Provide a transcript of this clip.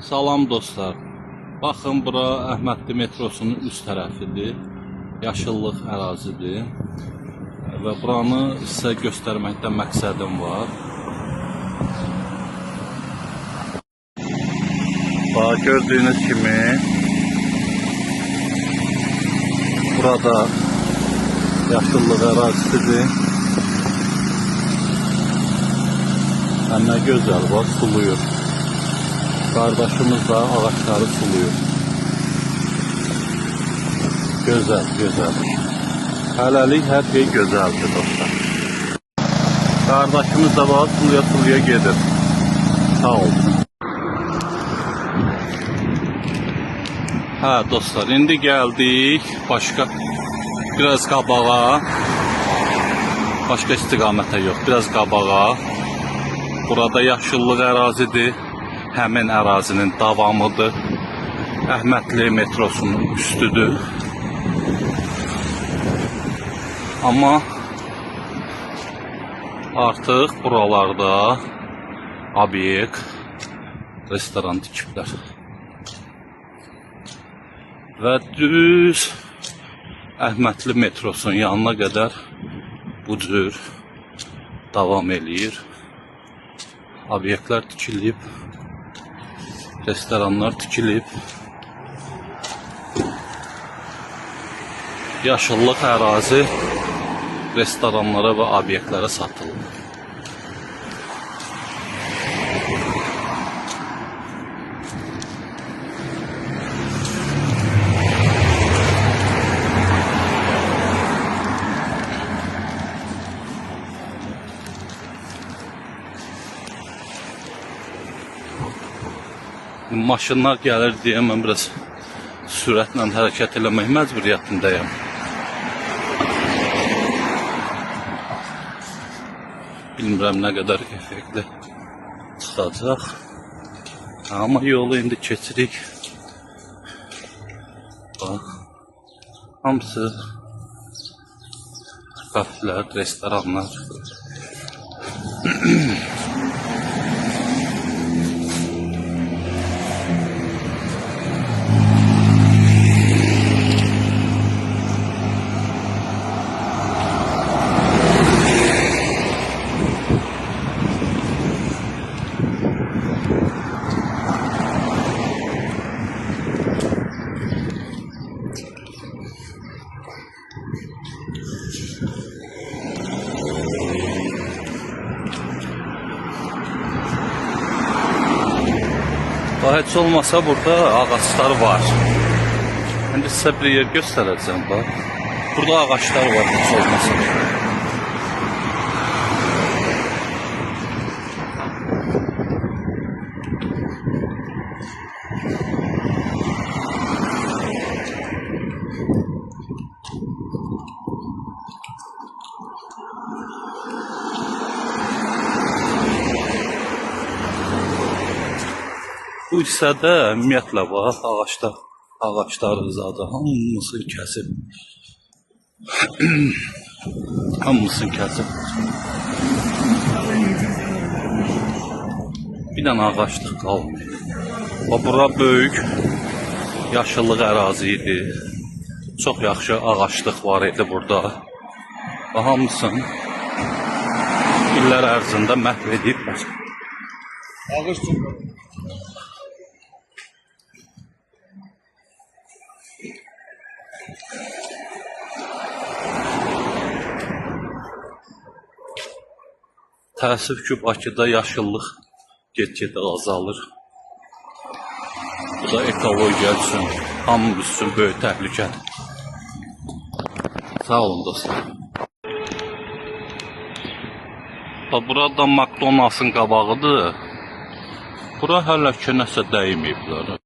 Salam dostlar. Baxın, bura Əhmədli metrosunun üst tərəfidir. Yaşıllıq ərazidir. Və buranı sizə göstərməkdə məqsədim var. Bax, gördüyünüz kimi burada yaşıllıq ərazisidir. Həm nə gözəl var, suluyur. Qardaşımız da ağaçları suluyur. Gözəl, gözəl. Hələlik hər şey gözəldir dostlar. Qardaşımız da var, suluya gedir. Sağ olsun. Hə dostlar, indi gəldik başqa biraz qabağa. Başqa istiqamətə yox, biraz qabağa. Burada yaşıllıq ərazidir. Həmin ərazinin davamıdır. Əhmədli metrosunun üstüdür. Amma artıq buralarda obyekt, restoran tikiblər. Və düz Əhmədli metrosunun yanına qədər bu cür davam eləyir. Obyektlər tikilib. Restoranlar tikilib. Yaşıllıq ərazi restoranlara və obyektlərə satılır. Maşınlar gəlir deyə mən biraz sürətlə hərəkət eləmək məcburiyyətindəyəm. Bilmirəm nə qədər effektli çıxacaq. Amma yolu indi keçirik. Bax, hamısı kafelər, restoranlar. Heç olmasa burada ağaçlar var. İndi sizə bir yer göstərəcəm. Bax, burada ağaçlar var, heç olmasa. Bu hissədə ümumiyyətlə var, ağaçların zadı hamısını kəsib. Hamısını kəsib. Bir dənə ağaçlıq qalmıyor. Bura böyük yaşıllıq ərazi idi. Çox yaxşı ağaçlıq var idi burada. Hamısını illər ərzində məhv ediblər. Ağaç çox. Təəssüf ki, Bakıda yaşıllıq get-gedə azalır. Bu da ekologiya üçün, hamımız üçün böyük təhlükədir. Sağ olun dostlar. Burada McDonald'sın qabağıdır. Bura hələ ki nəsə dəyməyiblər.